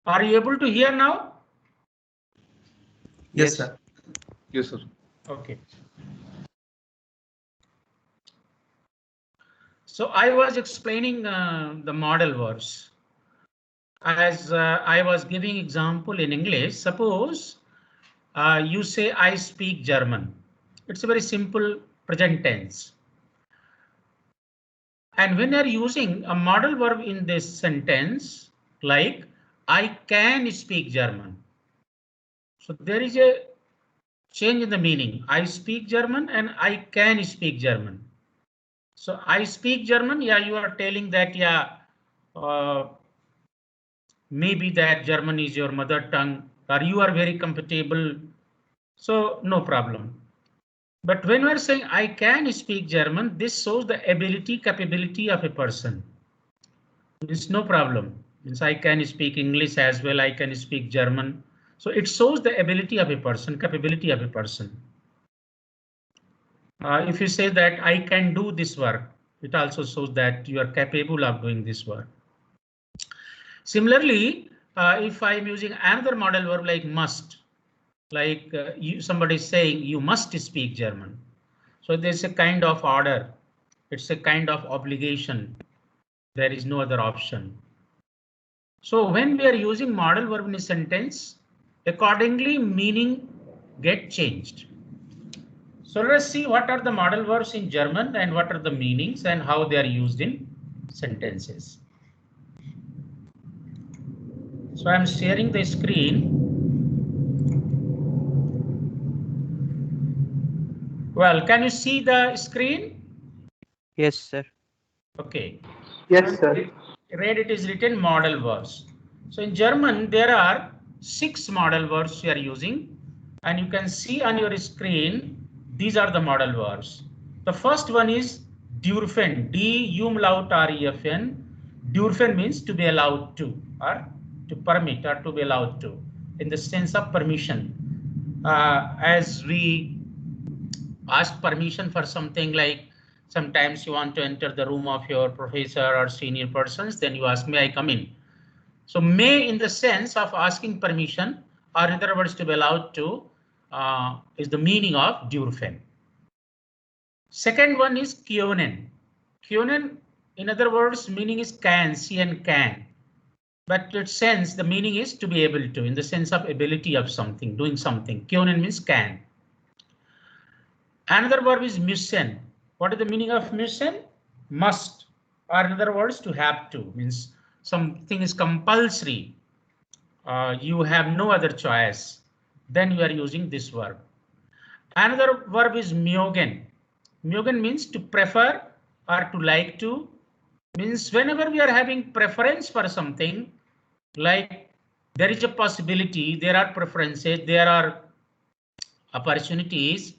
Are you able to hear now? Yes, sir. Yes, sir. Okay. So I was explaining the modal verbs. As I was giving example in English, suppose you say I speak German. It's a very simple present tense. And when you're using a modal verb in this sentence, like I can speak German. So there is a change in the meaning. I speak German and I can speak German. So I speak German. Yeah, you are telling that, yeah, maybe that German is your mother tongue or you are very comfortable. So no problem. But when we are saying I can speak German, this shows the ability, capability of a person. It's no problem. Means I can speak English as well. I can speak German. So it shows the ability of a person, capability of a person. If you say that I can do this work, it also shows that you are capable of doing this work. Similarly, if I'm using another modal verb like must, like somebody is saying you must speak German. So there's a kind of order. It's a kind of obligation. There is no other option. So when we are using modal verb in a sentence, accordingly meaning get changed. So let's see what are the modal verbs in German and what are the meanings and how they are used in sentences. So I'm sharing the screen. Well, can you see the screen? Yes, sir. Okay. Yes, sir. Read it is written modal verbs. So in German, there are 6 modal verbs we are using, and you can see on your screen, these are the modal verbs. The first one is dürfen, D-U-M-L-A-U-T-R-E-F-N. Dürfen means to be allowed to, or to permit, or to be allowed to, in the sense of permission. As we ask permission for something, like sometimes you want to enter the room of your professor or senior persons, then you ask, may I come in? So may in the sense of asking permission, or in other words to be allowed to, is the meaning of dürfen. Second one is können. Können, in other words, meaning is can, can. But its sense, the meaning is to be able to, in the sense of ability of something, doing something. Können means can. Another verb is müssen. What is the meaning of müssen? Must, or in other words, to have to, means something is compulsory. You have no other choice. Then you are using this verb. Another verb is mögen. Mögen means to prefer or to like to. Means whenever we are having preference for something, like there is a possibility, there are preferences, there are opportunities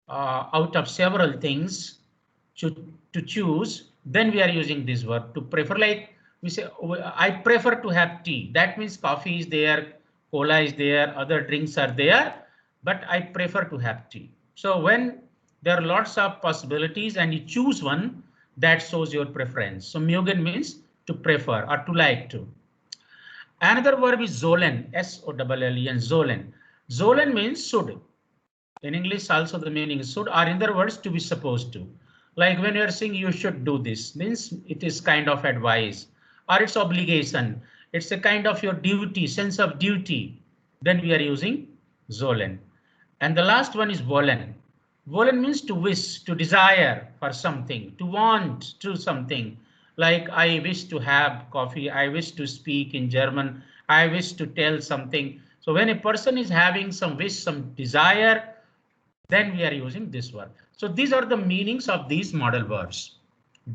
out of several things to choose, then we are using this verb to prefer. Like we say, I prefer to have tea. That means coffee is there, cola is there, other drinks are there, but I prefer to have tea. So when there are lots of possibilities and you choose one, that shows your preference. So mögen means to prefer or to like to. Another verb is sollen, S-O-L-L-E-N, sollen. Sollen means should. In English also the meaning is should, or in other words to be supposed to. Like when you are saying you should do this, means it is kind of advice or it's obligation. It's a kind of your duty, sense of duty. Then we are using sollen. And the last one is wollen. Wollen means to wish, to desire for something, to want to something. Like I wish to have coffee, I wish to speak in German, I wish to tell something. So when a person is having some wish, some desire, then we are using this verb. So these are the meanings of these modal verbs.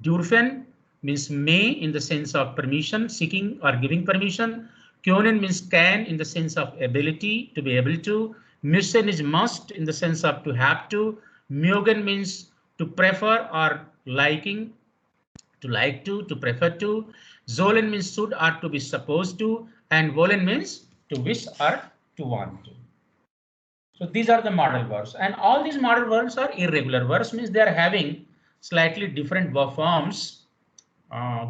Dürfen means may in the sense of permission, seeking or giving permission. Können means can in the sense of ability, to be able to. Müssen is must in the sense of to have to. Mögen means to prefer or liking, to like to prefer to. Sollen means should or to be supposed to. And wollen means to wish or to want to. So these are the modal verbs, and all these modal verbs are irregular verbs, means they are having slightly different verb forms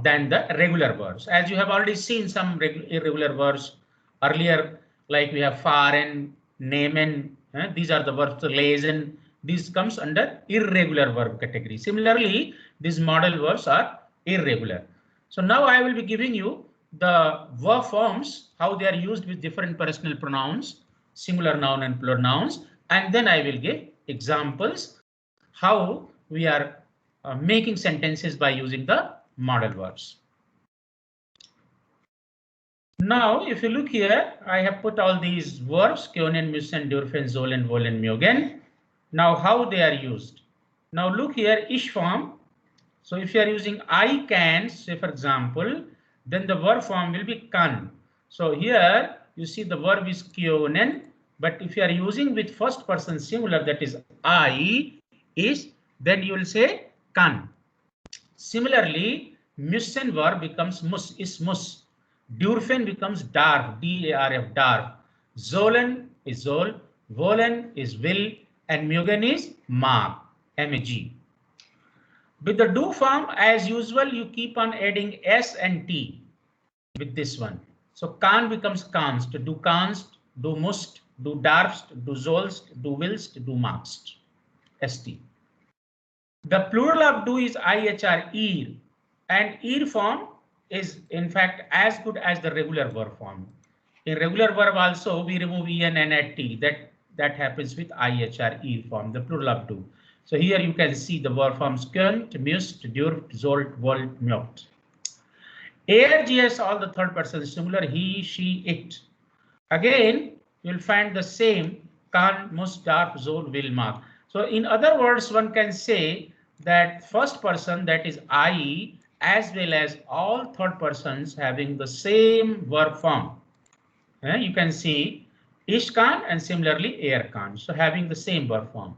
than the regular verbs. As you have already seen some irregular verbs Earlier, like we have fahren, nehmen, these are the verbs lesen. This comes under irregular verb category. Similarly, these modal verbs are irregular. So now I will be giving you the verb forms, how they are used with different personal pronouns, singular noun and plural nouns, and then I will give examples how we are making sentences by using the modal verbs. Now, if you look here, I have put all these verbs, können, müssen, dürfen, sollen, wollen, mögen. Now, how they are used. Now, look here, ich form. So, if you are using I can, say for example, then the verb form will be kann. So, here you see the verb is können, but if you are using with first person singular, that is I, is, then you will say kann. Similarly, müssen verb becomes muss, is muss. Dürfen becomes darf, D-A-R-F, darf. Sollen is soll, wollen is will, and mögen is mag, M-A-G. With the do form, as usual, you keep on adding S and T with this one. So kann becomes kannst, du kannst, du musst, du darfst, du sollst, du willst, du magst, ST. The plural of do is IHR, ir, and ir form is in fact as good as the regular verb form. In regular verb also we remove en and add t. That happens with IHR, ir form, the plural of do. So here you can see the verb forms könnt, müsst, dürft, sollt, wollt, mögt. ARGS, all the third person singular, he, she, it. Again, you'll find the same kann, muss, darf, soll, will, mag. So in other words, one can say that first person, that is I, as well as all third persons having the same verb form. You can see ich kann and similarly kann. So having the same verb form.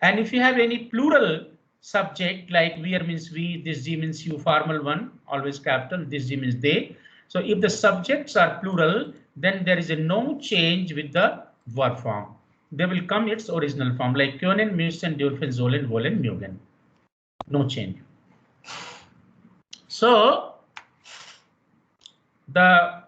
And if you have any plural subject like wir means we, this G means you, formal one, always capital, this G means they. So if the subjects are plural, then there is a no change with the verb form. They will come its original form like können, müssen, dürfen, sollen, wollen, mögen. No change. So the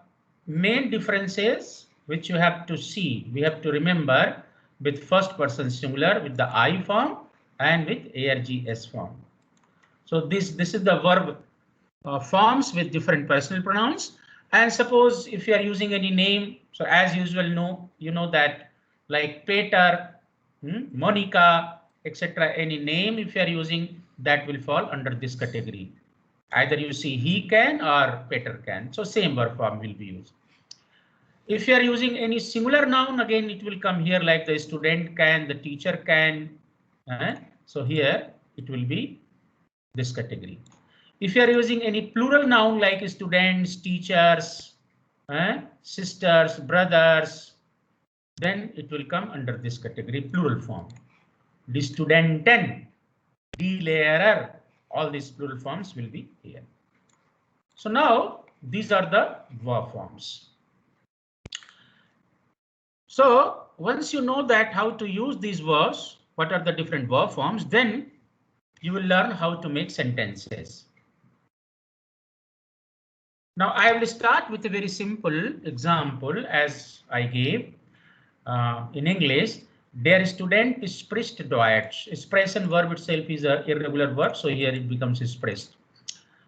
main differences which you have to see, we have to remember with first person singular with the I form and with ARGS form. So this is the verb forms with different personal pronouns. And suppose if you are using any name, so as usual, you know that like Peter, Monica, etc. Any name if you are using, that will fall under this category. Either you see he can or Peter can. So same verb form will be used. If you are using any singular noun, again it will come here like the student can, the teacher can. So here it will be this category. If you are using any plural noun like students, teachers, sisters, brothers, then it will come under this category, plural form. Die Studenten, die Lehrer, all these plural forms will be here. So now these are the verb forms. So once you know that how to use these verbs, what are the different verb forms, then you will learn how to make sentences. Now I will start with a very simple example as I gave in English. Der Student spricht Deutsch. Expression verb itself is an irregular verb, so here it becomes spricht.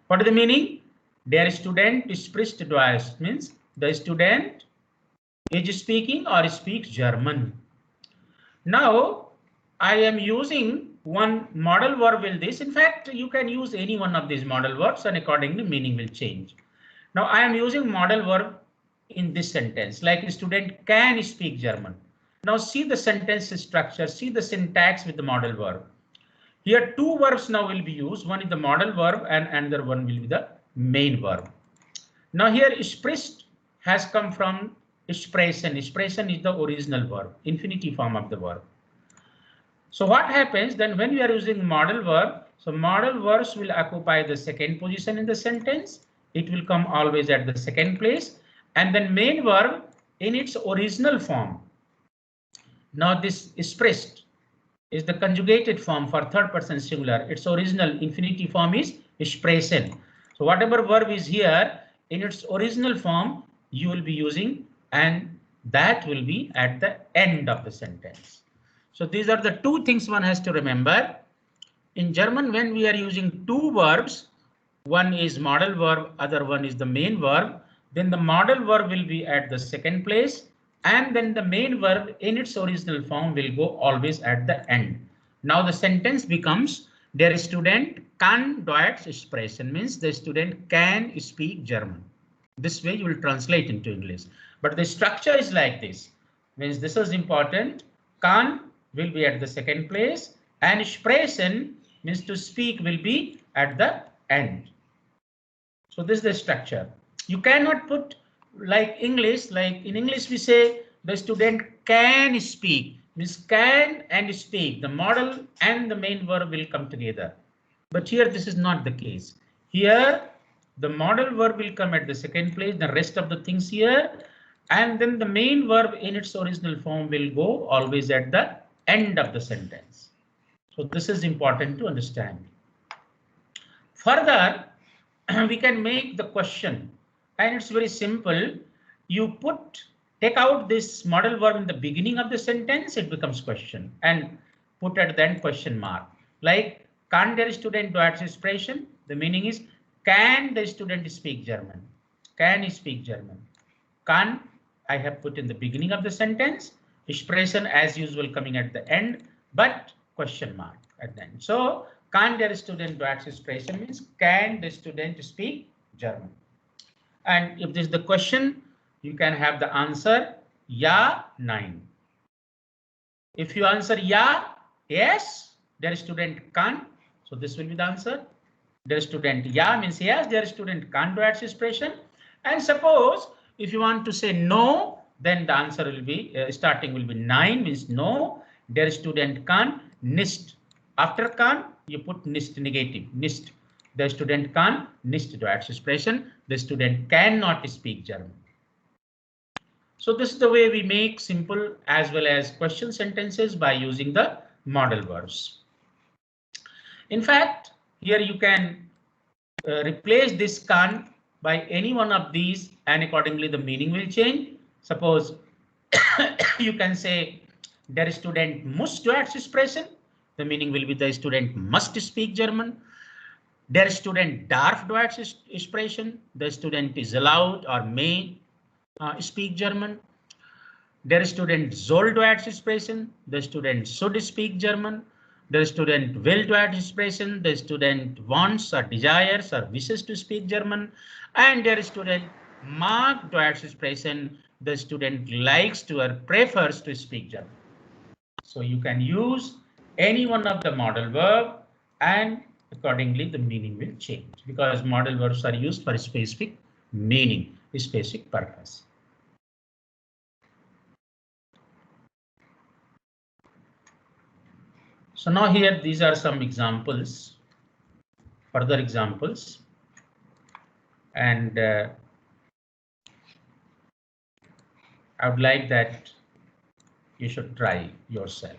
What is the meaning? Der Student spricht Deutsch means the student is speaking or speaks German. Now I am using one modal verb with this. In fact, you can use any one of these modal verbs and accordingly meaning will change. Now I am using modal verb in this sentence, like a student can speak German. Now see the sentence structure, see the syntax with the modal verb. Here two verbs now will be used. One is the modal verb and another one will be the main verb. Now here spricht has come from sprechen. Sprechen is the original verb, infinitive form of the verb. So what happens then when we are using modal verb? So modal verbs will occupy the second position in the sentence. It will come always at the second place, and then main verb in its original form. Now this spricht is the conjugated form for third person singular. Its original infinitive form is sprechen. So whatever verb is here in its original form, you will be using and that will be at the end of the sentence. So these are the two things one has to remember. In German, when we are using two verbs, one is modal verb, other one is the main verb, then the modal verb will be at the second place, and then the main verb in its original form will go always at the end. Now the sentence becomes, der Student kann Deutsch sprechen, means the student can speak German. This way you will translate into English. But the structure is like this. Means this is important. Kann will be at the second place, and sprechen means to speak will be at the end. So this is the structure. You cannot put like English, like in English we say the student can speak, means can and speak. The modal and the main verb will come together. But here this is not the case. Here the modal verb will come at the second place, the rest of the things here, and then the main verb in its original form will go always at the end of the sentence. So this is important to understand. Further, we can make the question, and it's very simple. You take out this modal verb in the beginning of the sentence, it becomes question, and put at the end question mark. Like, can der Student Deutsch sprechen? The meaning is, can the student speak German? Can he speak German? Can I have put in the beginning of the sentence, sprechen as usual coming at the end, but question mark at the end. So can der Student Deutsch sprechen means can the student speak German? And if this is the question, you can have the answer ja, nein. If you answer ja, yes, der Student kann. So this will be the answer. Der Student ja means yes, der Student kann Deutsch sprechen. And suppose if you want to say no, then the answer will be starting will be nein means no. Der Student kann nicht. After kann, you put nicht negative, nicht. The student kann nicht Deutsch sprechen. The student cannot speak German. So this is the way we make simple as well as question sentences by using the modal verbs. In fact, here you can replace this kann by any one of these, and accordingly the meaning will change. Suppose you can say der Student muss Deutsch sprechen. The meaning will be the student must speak German. Der Student darf Deutsch sprechen. The student is allowed or may speak German. Der Student soll Deutsch sprechen. The student should speak German. The student will Deutsch sprechen. The student wants or desires or wishes to speak German. And der Student mag Deutsch sprechen. The student likes to or prefers to speak German. So you can use any one of the modal verb, and accordingly the meaning will change, because modal verbs are used for a specific meaning, a specific purpose. So now here these are some examples, further examples, and I would like that you should try yourself.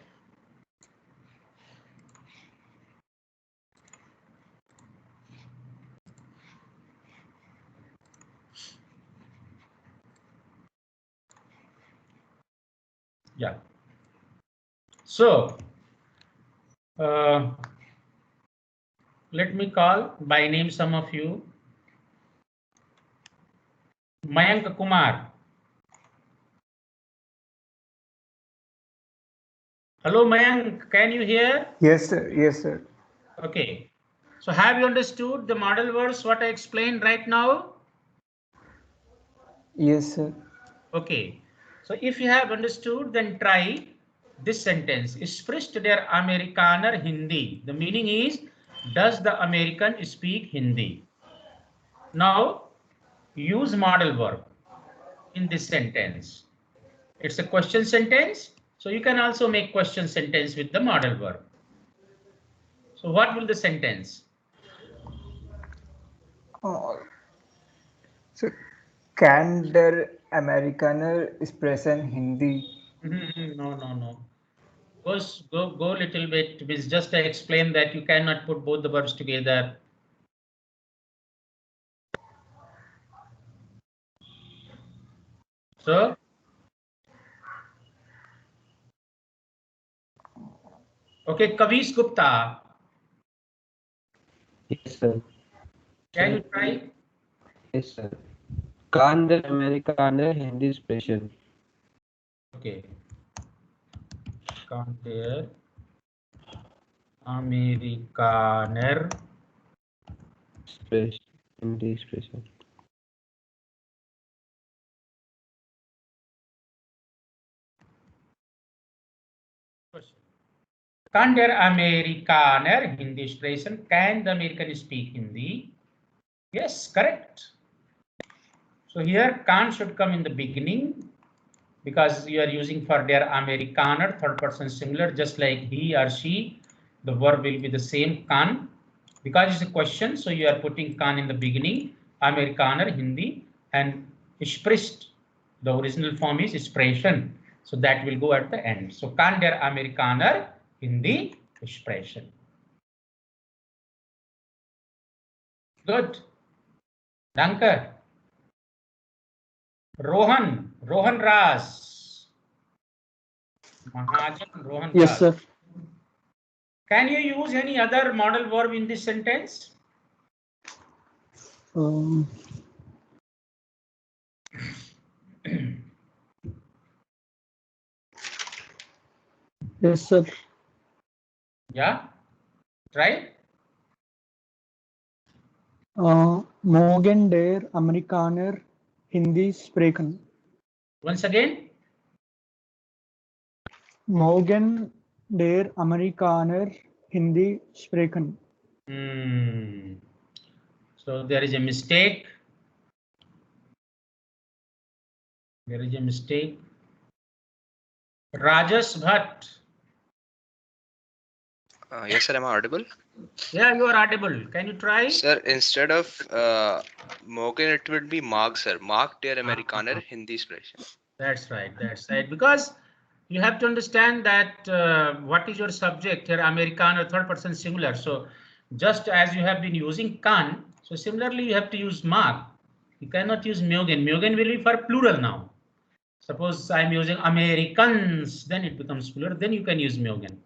Yeah. So let me call by name some of you. Mayank Kumar. Hello, Mayank. Can you hear? Yes, sir. Yes, sir. Okay. So have you understood the modal verbs what I explained right now? Yes, sir. Okay. So if you have understood, then try this sentence. Spricht der Amerikaner Hindi? The meaning is, does the American speak Hindi? Now use modal verb in this sentence. It's a question sentence, so you can also make question sentence with the modal verb. So what will the sentence? So can der Amerikaner sprechen Hindi? No. Go little bit. It's just to explain that you cannot put both the verbs together. So Okay, Kavish Gupta, Yes, sir. can you try? Yes, sir. Kander Amerikaner Hindi expression. Okay. Kander Amerikaner Expression. Hindi expression. Can der Amerikaner Hindi expression? Can the American speak Hindi? Yes, correct. So here can should come in the beginning because you are using for der Amerikaner, third person singular, just like he or she. The verb will be the same can. Because it's a question, so you are putting can in the beginning, Amerikaner Hindi, and spricht. The original form is expression. So that will go at the end. So kann der Amerikaner Hindi expression. Good. Danke. Rohan Ras. Mahajan Rohan Yes, Ras. sir. Can you use any other modal verb in this sentence? Yes, sir. Yeah. Try. Morgen der Amerikaner Hindi sprechen. Once again. Morgen der Amerikaner Hindi sprechen. So there is a mistake. There is a mistake. Rajas Bhatt. Yes, sir. Am I audible? Yeah, you are audible. Can you try? Sir, instead of Morgan, it would be Mark, sir. Mark der Amerikaner Hindi expression. That's right. That's right. Because you have to understand that what is your subject here, Amerikaner, third person singular. So just as you have been using can, so similarly you have to use Mark. You cannot use Myogen. Myogen will be for plural now. Suppose I'm using Americans, then it becomes plural. Then you can use Myogen.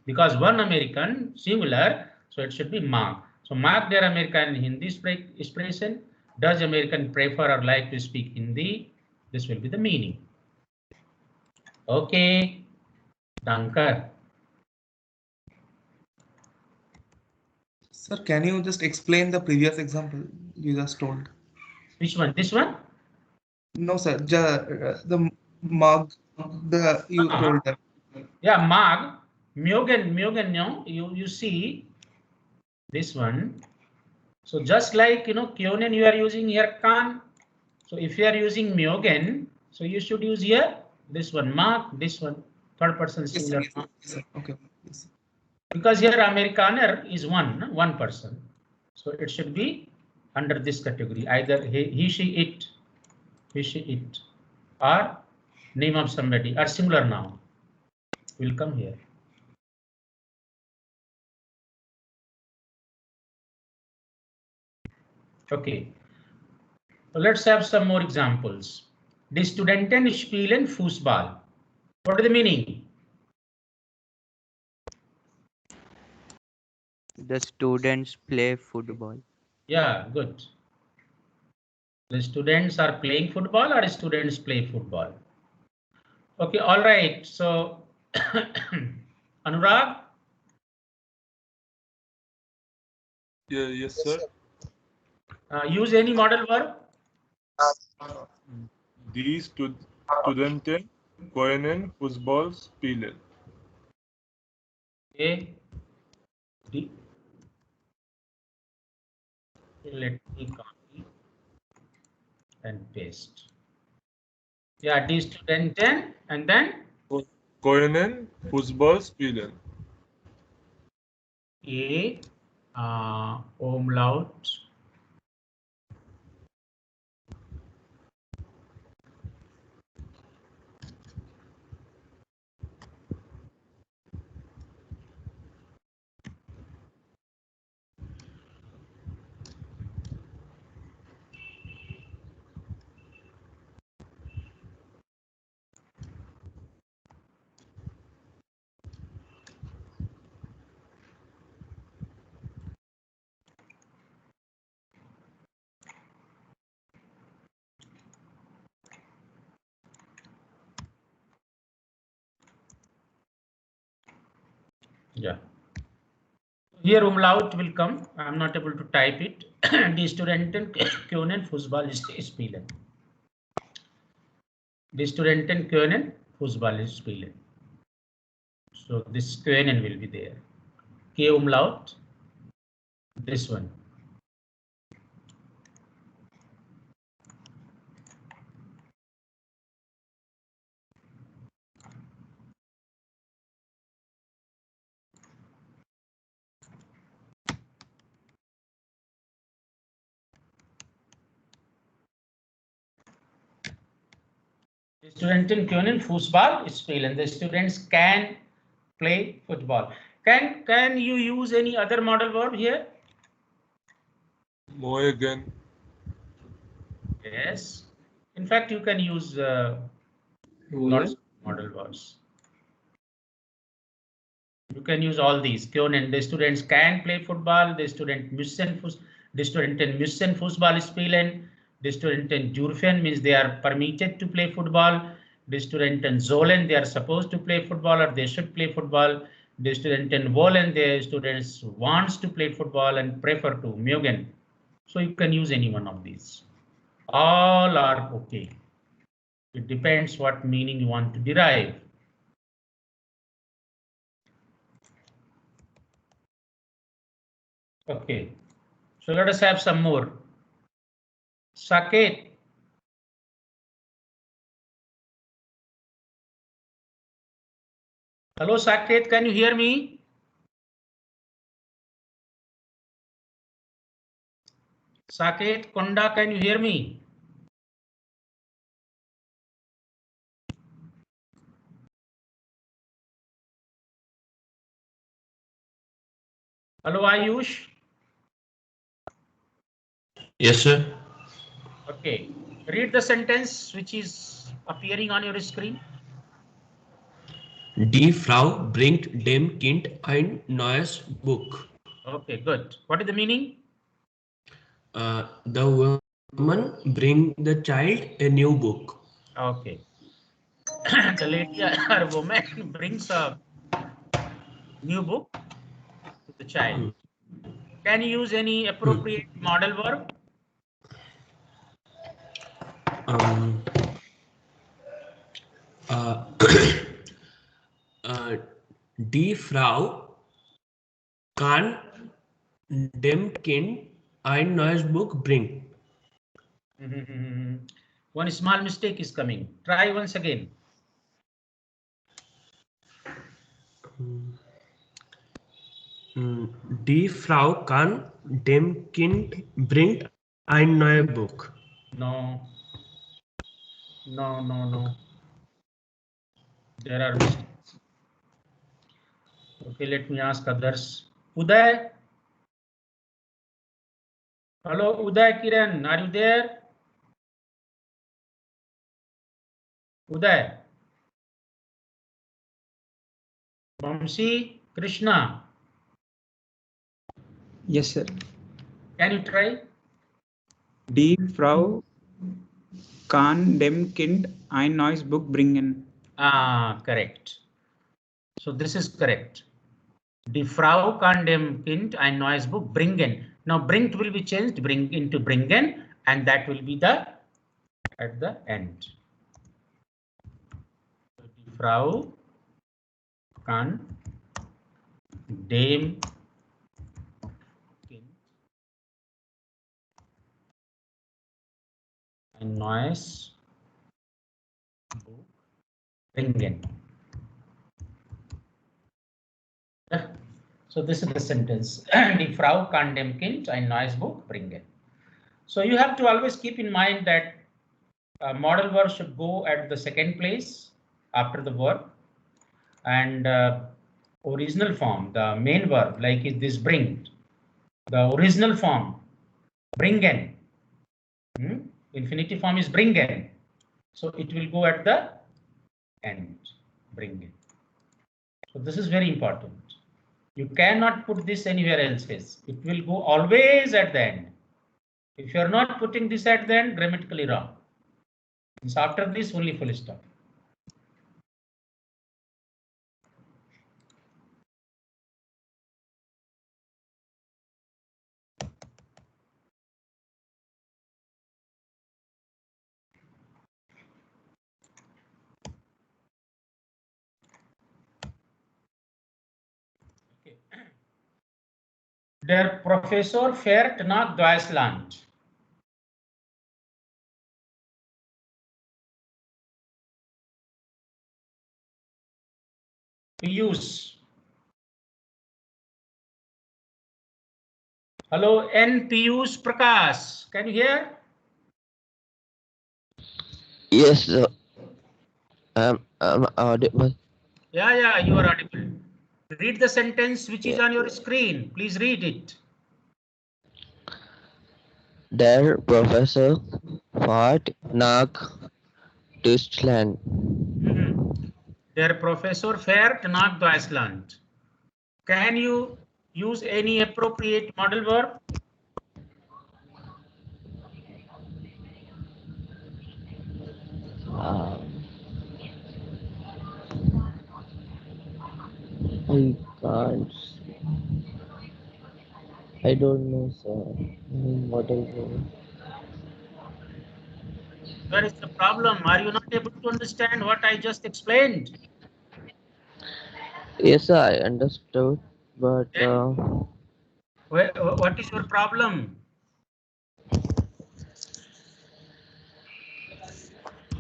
Because one American singular, so it should be Mark. So Mark der American Hindi expression. Does American prefer or like to speak Hindi? This will be the meaning. Okay. Danke. Sir, can you just explain the previous example you just told? Which one? This one? No, sir. The mug, you told that. Yeah, Mag. Myogen, no. You see this one. So just like Kyonen, you are using here kan. So if you are using Myogen, so you should use here this one, Mark, this one, third person singular. Yes, sir. Okay. Yes. Because here Amerikaner is one person. So it should be under this category, either he, she, it, or name of somebody, or singular noun will come here. Okay. So let's have some more examples. Die Studenten spielen Fußball. What is the meaning? The students play football. Yeah, good. The students are playing football or students play football? Okay, all right. So, Anurag? Yeah, yes, sir. Use any modal verb? Die Studenten können Fußball spielen. Okay. Let me copy and paste. Yeah, die Studenten and then? Können Fußball spielen. Umlaut. Yeah. Here umlaut will come. I'm not able to type it. Die Studenten können Fußball spielen. Die Studenten können Fußball spielen. So this können will be there. K umlaut. This one. Die Studenten können Fußball spielen. The students can play football. Can you use any other modal verb here? Morgen. Yes. In fact, you can use lots of modal verbs. You can use all these. Können. The students can play football. The studenten müssen Fußball spielen. The studenten dürfen means they are permitted to play football. The studenten sollen, they are supposed to play football or they should play football. The studenten wollen, the students wants to play football and prefer to. Mögen. So you can use any one of these. All are okay. It depends what meaning you want to derive. Okay, so let us have some more. Saket. Hello, Saket, can you hear me? Saket, Konda, can you hear me? Hello, Ayush. Yes, sir. Okay, read the sentence which is appearing on your screen. Die Frau bringt dem Kind ein neues Buch. Okay, good. What is the meaning? The woman bring the child a new book. Okay. The lady or woman brings a new book to the child. Can you use any appropriate modal verb? Die Frau kann dem Kind ein neues Buch bringen. One small mistake is coming. Try once again. Die Frau kann dem Kind bringt ein neues Buch. No. No. There are mistakes. Okay, let me ask others. Uday. Hello, Uday Kiran, are you there? Uday. Vamsi Krishna. Yes, sir. Can you try? Die Frau kann dem Kind ein neues Buch bringen. Correct. So this is correct. Die Frau kann dem Kind ein neues Buch bringen. Now bringt will be changed, bring into bringen, and that will be the at the end. So, die Frau kann dem Kind ein neues Buch bringen. So this is the sentence. Die Frau kann dem Kind ein neues Buch bringen. So you have to always keep in mind that modal verb should go at the second place after the verb, and original form, the main verb, like is this bring, the original form bringen. Infinitive form is bringen, so it will go at the end, bringen. So this is very important. You cannot put this anywhere else. It will go always at the end. If you are not putting this at the end, grammatically wrong. It's after this only full stop. Der Professor fährt nach Deutschland. Piyush. Hello, N. Piyush Prakash. Can you hear? Yes, sir. I'm audible. Yeah, you are audible. Read the sentence which is on your screen. Please read it. Der Professor fährt nach Deutschland. Der Professor fährt nach Deutschland. Can you use any appropriate modal verb? I can't. I don't know, sir. What is it? Where is the problem? Are you not able to understand what I just explained? Yes, sir, I understood, but What is your problem?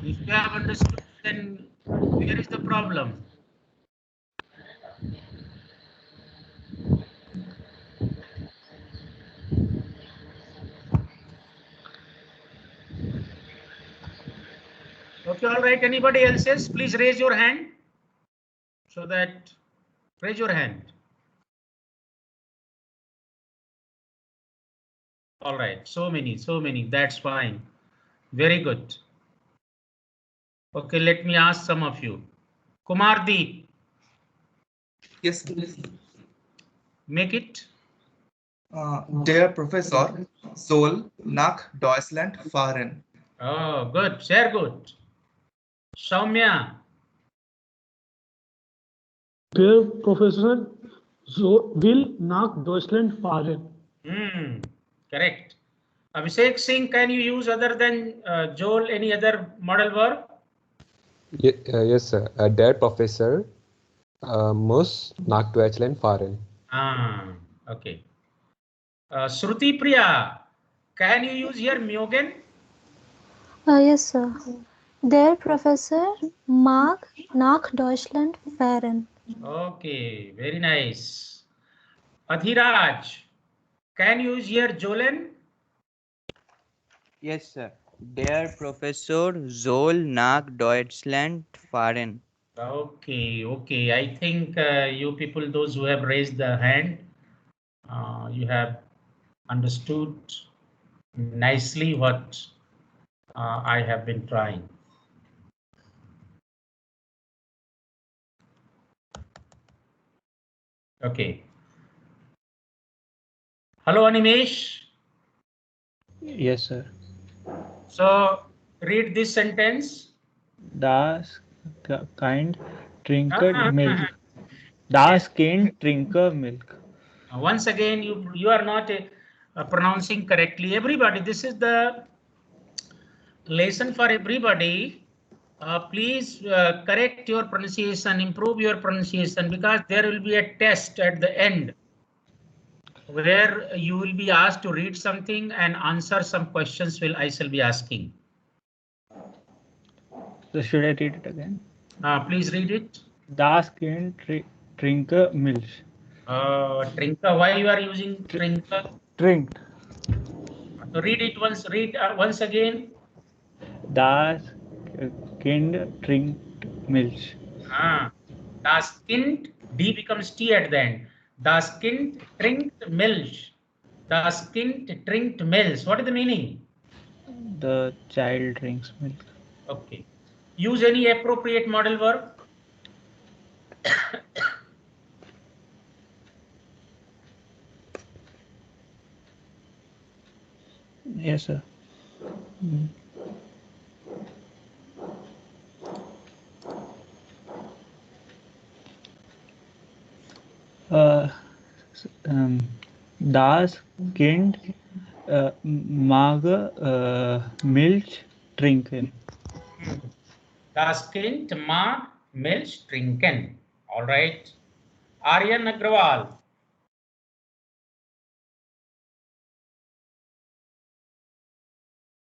If you have understood, then where is the problem? Okay, all right. Anybody else? Please raise your hand. So that, raise your hand. All right, so many. That's fine. Very good. Okay, let me ask some of you. Kumardeep. Yes. Make it. Der Professor soll nach Deutschland fahren. Oh, good. Sehr gut. Soumya. Der Professor will nach Deutschland fahren. Correct. Abhishek Singh, can you use other than Joel any other modal verb? Yes, sir. Der Professor muss nach Deutschland fahren. Okay. Shruti Priya, can you use here Myogen? Yes, sir. Der Professor mag nach Deutschland fahren. Okay, very nice. Adhiraj, can you use here Jolen? Yes, sir. Der Professor soll nach Deutschland fahren. Okay. I think you people, those who have raised the hand, you have understood nicely what I have been trying. Okay. Hello, Animesh. Yes, sir. So read this sentence. Das Kind trinker milk. Das Kind trinker milk. Once again, you are not pronouncing correctly. Everybody, this is the lesson for everybody. Please correct your pronunciation, improve your pronunciation, because there will be a test at the end where you will be asked to read something and answer some questions I shall be asking. So should I read it again? Please read it. Das Kind trinker milk. Trinker, why you are using trinker? Trinked. So read it once. Read once again. Das Kind trinkt Milch. Das Kind, D becomes T at the end. Das Kind trinkt Milch. Das Kind trinkt Milch. What is the meaning? The child drinks milk. Okay. Use any appropriate modal verb. Yes, sir. Das Kind mag Milch trinken. Das Kind mag Milch trinken. All right. Aryan Agrawal.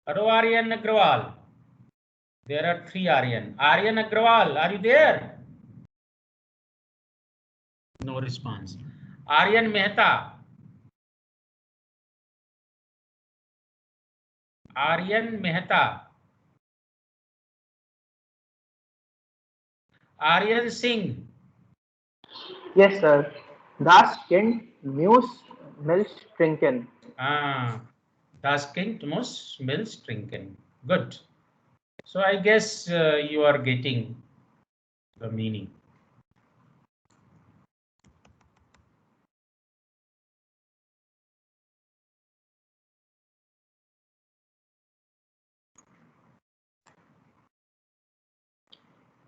Hello, Aryan Agrawal. There are 3 Aryan. Aryan Agrawal, are you there? No response. Aryan Mehta. Aryan Mehta. Aryan Singh. Yes, sir. Das Kind muss Milch trinken. Das Kind muss Milch trinken. Good. So I guess you are getting the meaning.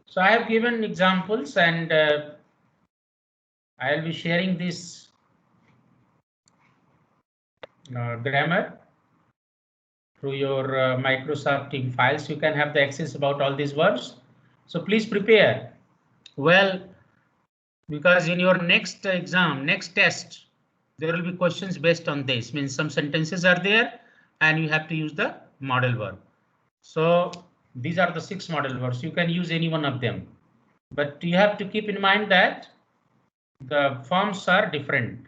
So I have given examples, and I will be sharing this grammar through your Microsoft Team files. You can have the access about all these words. So please prepare well, because in your next exam, next test, there will be questions based on this. Means some sentences are there and you have to use the modal verb. So these are the 6 modal verbs. You can use any one of them, but you have to keep in mind that the forms are different.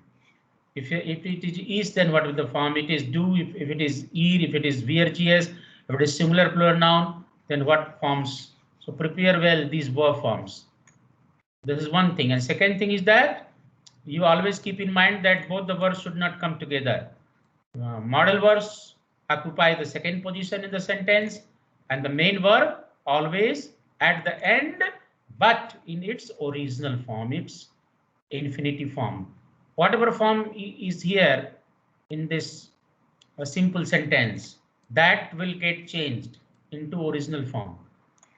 If it is, then what will the form it is do? If it is ir, if it is vrgs, if it is singular plural noun, then what forms? So prepare well these verb forms. This is one thing. And second thing is that you always keep in mind that both the verbs should not come together. Modal verbs occupy the second position in the sentence, and the main verb always at the end, but in its original form, its infinitive form. Whatever form is here in this simple sentence, that will get changed into original form.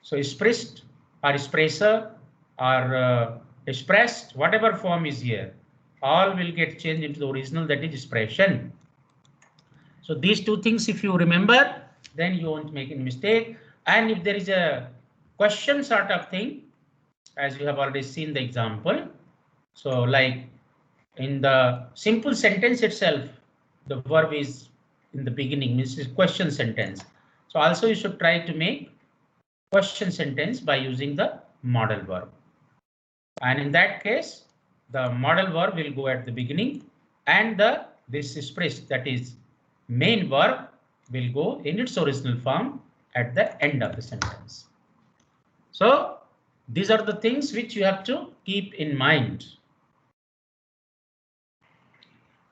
So expressed or expresser or expressed, whatever form is here, all will get changed into the original, that is expression. So these 2 things, if you remember, then you won't make any mistake. And if there is a question sort of thing, as you have already seen the example, so like in the simple sentence itself, the verb is in the beginning, means it's question sentence. So also you should try to make question sentence by using the modal verb. And in that case, the modal verb will go at the beginning, and this expressed, that is main verb, will go in its original form at the end of the sentence. So these are the things which you have to keep in mind.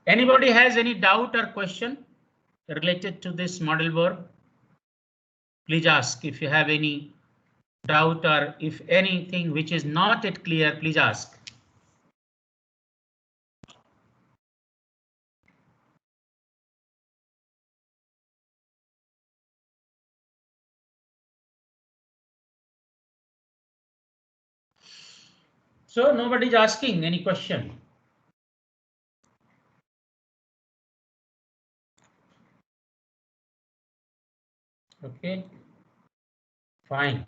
Anybody has any doubt or question related to this modal verb? Please ask. If you have any doubt or if anything which is not yet clear, please ask. So nobody is asking any question. Okay, fine.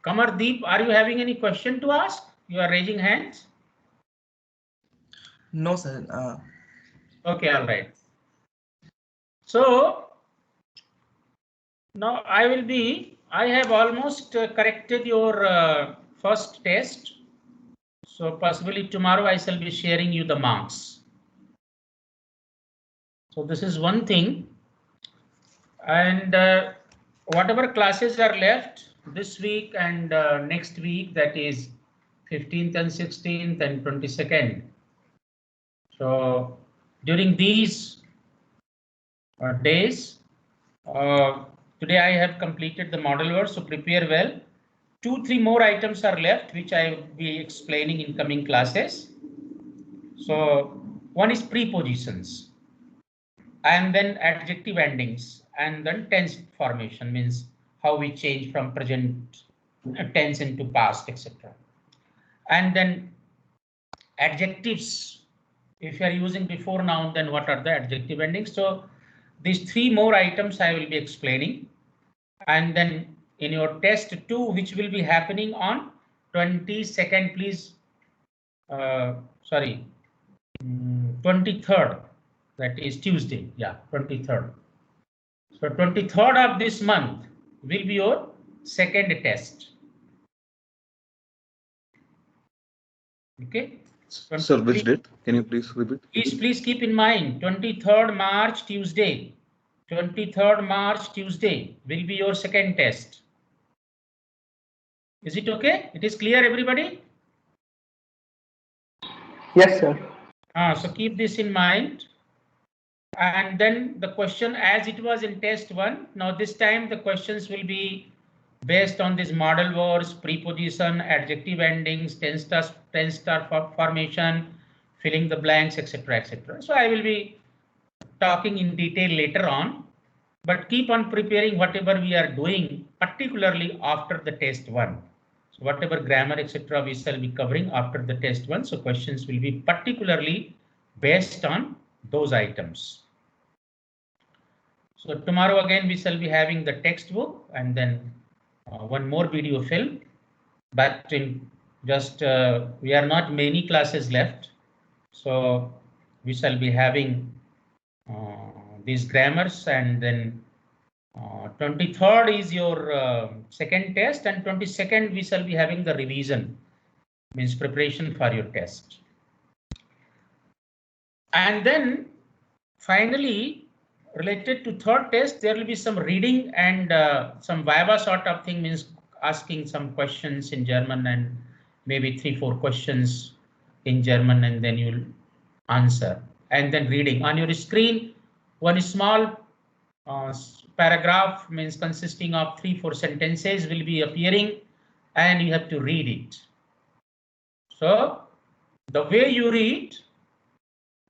Kamardeep, are you having any question to ask? You are raising hands. No, sir. Okay, all right. So now I have almost corrected your first test. So possibly tomorrow I shall be sharing you the marks. So this is one thing. And whatever classes are left this week and next week, that is 15th and 16th and 22nd. So during these days, today I have completed the model work, so prepare well. 2-3 more items are left, which I will be explaining in coming classes. So one is prepositions, and then adjective endings, and then tense formation, means how we change from present tense into past, etc. And then adjectives. If you are using before noun, then what are the adjective endings? So these 3 more items I will be explaining. And then in your test 2, which will be happening on 22nd, please. Sorry. 23rd, that is Tuesday. Yeah, 23rd. So 23rd of this month will be your second test. Okay. Sir, which date? Can you please repeat? Please keep in mind 23rd March Tuesday. 23rd March Tuesday will be your second test. Is it okay? It is clear, everybody? Yes, sir. So keep this in mind. And then the question as it was in test 1. Now this time the questions will be based on this model words, preposition, adjective endings, tense star formation, filling the blanks, etc., etc. So I will be talking in detail later on, but keep on preparing whatever we are doing, particularly after the test 1. So whatever grammar, etc., we shall be covering after the test 1. So questions will be particularly based on those items. So tomorrow again we shall be having the textbook and then one more video film. But in just we are not many classes left, so we shall be having these grammars, and then 23rd is your second test, and 22nd we shall be having the revision, means preparation for your test. And then finally, related to third test, there will be some reading and some viva sort of thing, means asking some questions in German and maybe 3-4 questions in German, and then you'll answer. And then reading on your screen, one small paragraph, means consisting of 3-4 sentences, will be appearing, and you have to read it. So the way you read,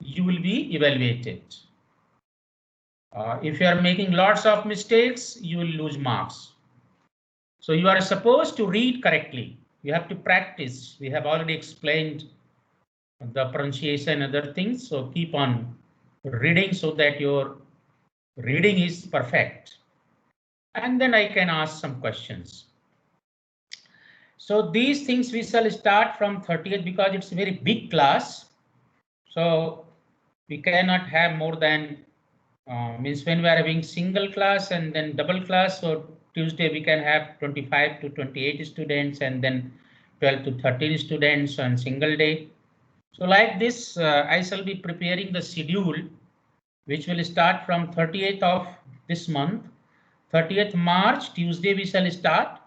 you will be evaluated. If you are making lots of mistakes, you will lose marks. So you are supposed to read correctly. You have to practice. We have already explained the pronunciation and other things. So keep on reading so that your reading is perfect. And then I can ask some questions. So these things we shall start from 30th because it's a very big class. So we cannot have more than means when we are having single class and then double class, so Tuesday we can have 25 to 28 students and then 12 to 13 students on single day. So like this, I shall be preparing the schedule, which will start from 30th of this month. 30th March, Tuesday we shall start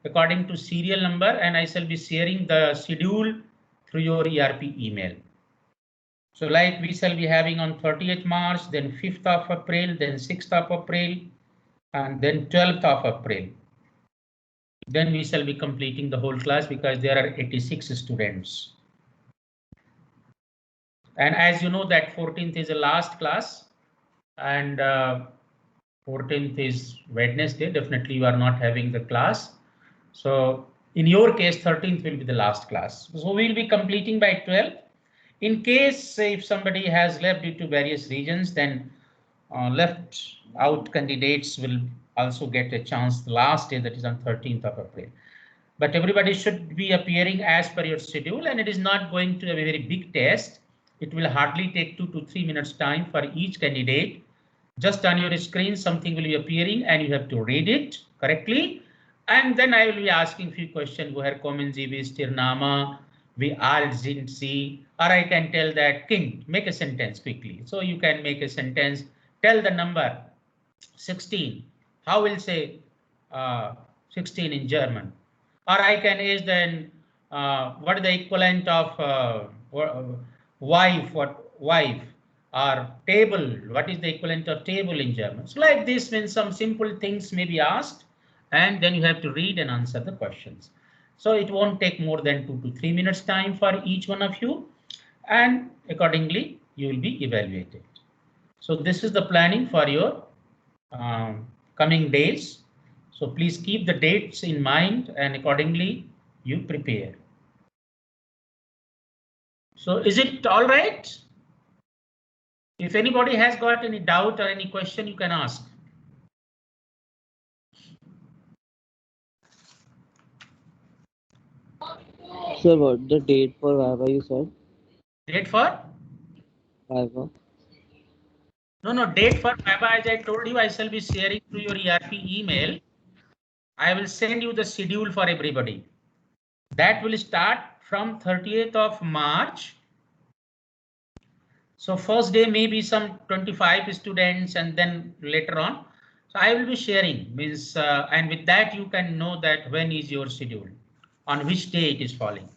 according to serial number, and I shall be sharing the schedule through your ERP email. So like we shall be having on 30th March, then 5th of April, then 6th of April, and then 12th of April. Then we shall be completing the whole class because there are 86 students. And as you know that 14th is the last class and 14th is Wednesday. Definitely you are not having the class. So in your case, 13th will be the last class. So we'll be completing by 12th. In case if somebody has left due to various reasons, then left out candidates will also get a chance the last day, that is on 13th of April. But everybody should be appearing as per your schedule, and it is not going to be a very big test. It will hardly take 2 to 3 minutes time for each candidate. Just on your screen, something will be appearing and you have to read it correctly. And then I will be asking few questions. Woher kommen Sie, wie ist Ihr Name? Wie alt sind Sie? Or I can tell that Kind, make a sentence quickly. So you can make a sentence, tell the number 16. How will say 16 in German? Or I can ask then what is the equivalent of wife, or table, what is the equivalent of table in German? So like this, when some simple things may be asked, and then you have to read and answer the questions. So it won't take more than 2 to 3 minutes time for each one of you, and accordingly you will be evaluated. So this is the planning for your coming days. So please keep the dates in mind and accordingly you prepare. So is it all right? If anybody has got any doubt or any question, you can ask. Sir, what the date for Viva you said? Date for? Viva. No, date for Viva, as I told you, I shall be sharing through your ERP email. I will send you the schedule for everybody. That will start from 30th of March. So first day maybe some 25 students and then later on. So I will be sharing, means and with that you can know that when is your schedule, on which day it is falling.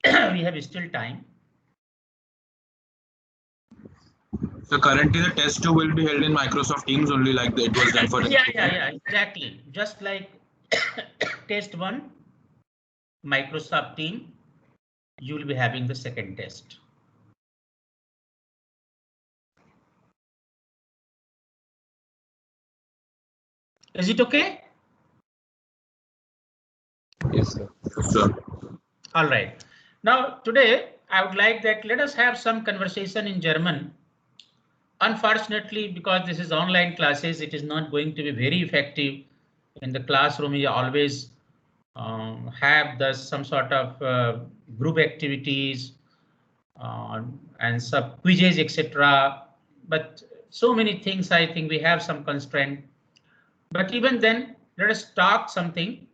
We have still time. So currently the test 2 will be held in Microsoft Teams only, like it was done for Yeah, exactly. Just like test 1, Microsoft Team, you will be having the second test. Is it okay? Yes, sir. All right. Now today I would like that let us have some conversation in German. Unfortunately, because this is online classes, it is not going to be very effective. In the classroom, you always have some sort of group activities and some quizzes, etc. But so many things, I think we have some constraint. But even then, let us talk something.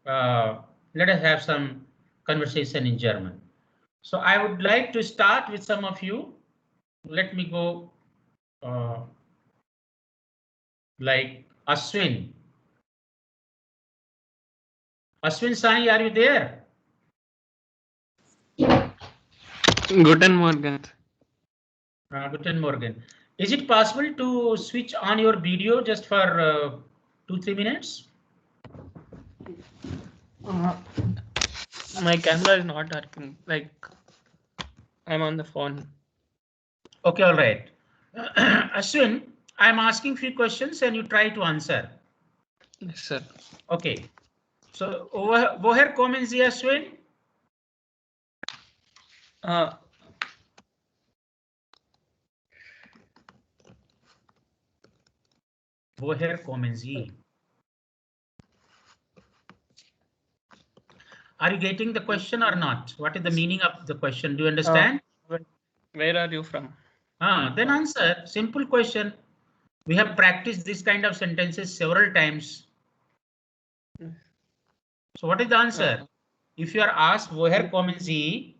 Let us have some conversation in German. So I would like to start with some of you. Let me go like Ashwin. Ashwin Sai, are you there? Guten Morgen. Guten Morgen. Is it possible to switch on your video just for 2-3 minutes? My camera is not working. Like I'm on the phone. Okay, all right. Ashwin, I'm asking few questions and you try to answer. Yes, sir. Okay. So, woher kommen Sie, Ashwin? Woher kommen Sie? Are you getting the question or not? What is the meaning of the question? Do you understand? Where are you from? Then answer. Simple question. We have practiced this kind of sentences several times. So what is the answer? If you are asked, woher kommen Sie?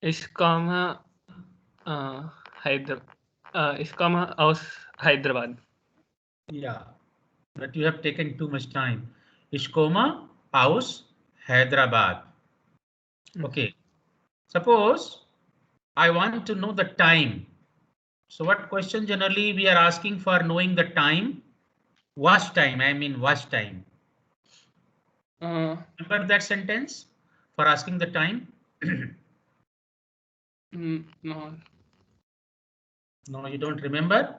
Ich komme ich komme aus Hyderabad. Yeah, but you have taken too much time. Ich komme aus Hyderabad. Okay. Suppose I want to know the time. So what question generally we are asking for knowing the time? Watch time, I mean watch time. Remember that sentence for asking the time? No. No, you don't remember?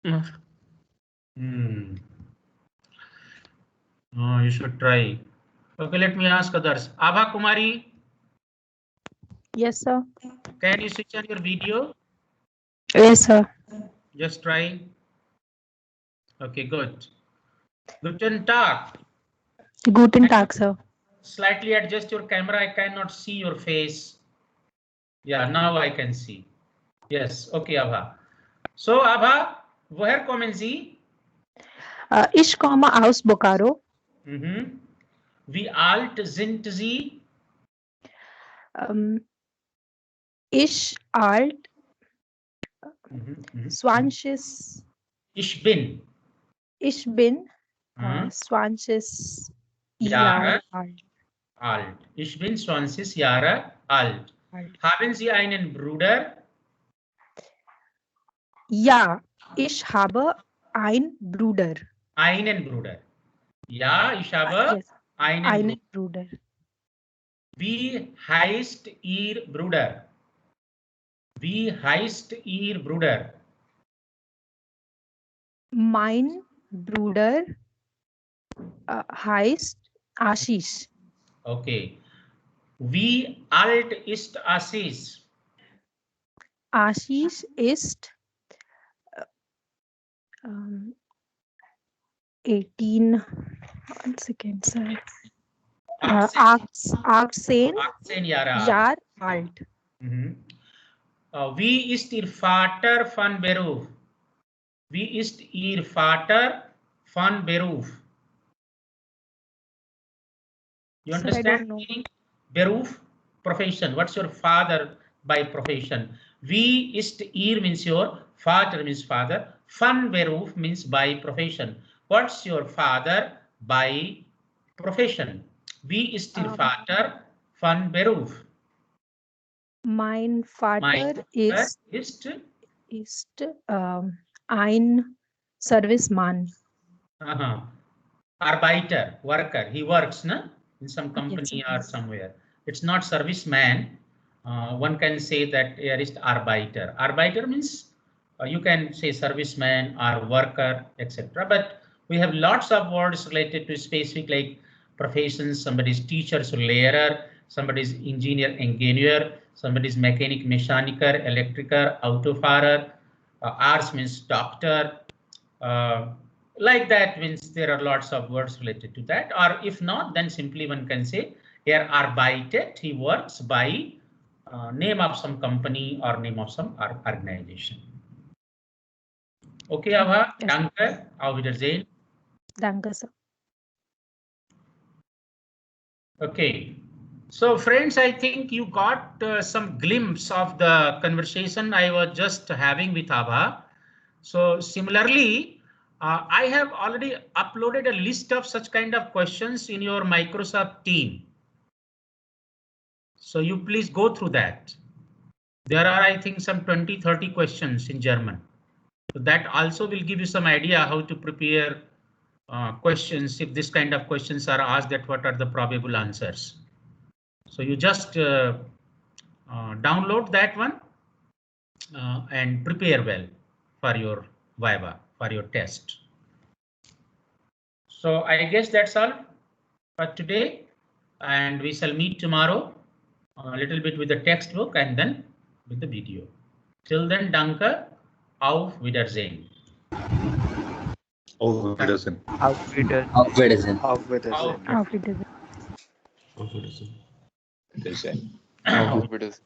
No. No, you should try. Okay, let me ask others. Abha Kumari. Yes, sir. Can you switch on your video? Yes, sir. Just try. Okay, good. Guten Tag. Guten Tag, sir. Slightly adjust your camera. I cannot see your face. Yeah, now I can see. Yes, okay, Abha. So, Abha, woher kommen Sie? Ich komme aus Bokaro. Wie alt sind Sie? Ich alt 20. Ich bin. Ich bin 20 Jahre alt. Ich bin 20 Jahre alt. Haben Sie einen Bruder? Ja, ich habe einen Bruder. Einen Bruder. Ja, ich habe einen Bruder. Wie heißt Ihr Bruder? Wie heißt Ihr Bruder? Mein Bruder heißt Ashish. Okay. Wie alt ist Ashish? Ashish ist 18. 1 second, sir. 18 18 Jahre Jahr alt. Wie ist Ihr Vater von Beruf? Wie ist Ihr Vater von Beruf? You Sir, I understand don't know. meaning? Beruf, profession. What's your father by profession? Wie ist Ihr means your father means father. Von Beruf means by profession. What's your father by profession? Wie ist Ihr Vater von Beruf? Mein Vater ist ist ein Serviceman. Arbeiter, worker. He works, no? In some company or somewhere. It's not serviceman. One can say that er ist Arbeiter. Arbeiter means you can say serviceman or worker, etc. But we have lots of words related to specific like professions. Somebody's teacher, so lehrer. Somebody's engineer, ingenieur. Somebody's mechanic, mechaniker, electriker, Autofahrer. Arts means doctor. Like that means there are lots of words related to that. Or if not, then simply one can say er arbeitet. He works by name of some company or name of some organization. Okay, Ava. Danke. Auf Wiedersehen. Danke, sir. Okay. So friends, I think you got some glimpse of the conversation I was just having with Ava. So similarly, I have already uploaded a list of such kind of questions in your Microsoft team. So you please go through that. There are, I think, some 20-30 questions in German. So that also will give you some idea how to prepare questions. If this kind of questions are asked, that what are the probable answers. So you just download that one and prepare well for your Viva, for your test. So I guess that's all for today, and we shall meet tomorrow a little bit with the textbook and then with the video. Till then, danke, auf Wiedersehen. Auf Wiedersehen. Auf Wiedersehen. Auf Wiedersehen. Auf Wiedersehen. Auf Wiedersehen. Auf Wiedersehen. Wiedersehen. Auf Wiedersehen.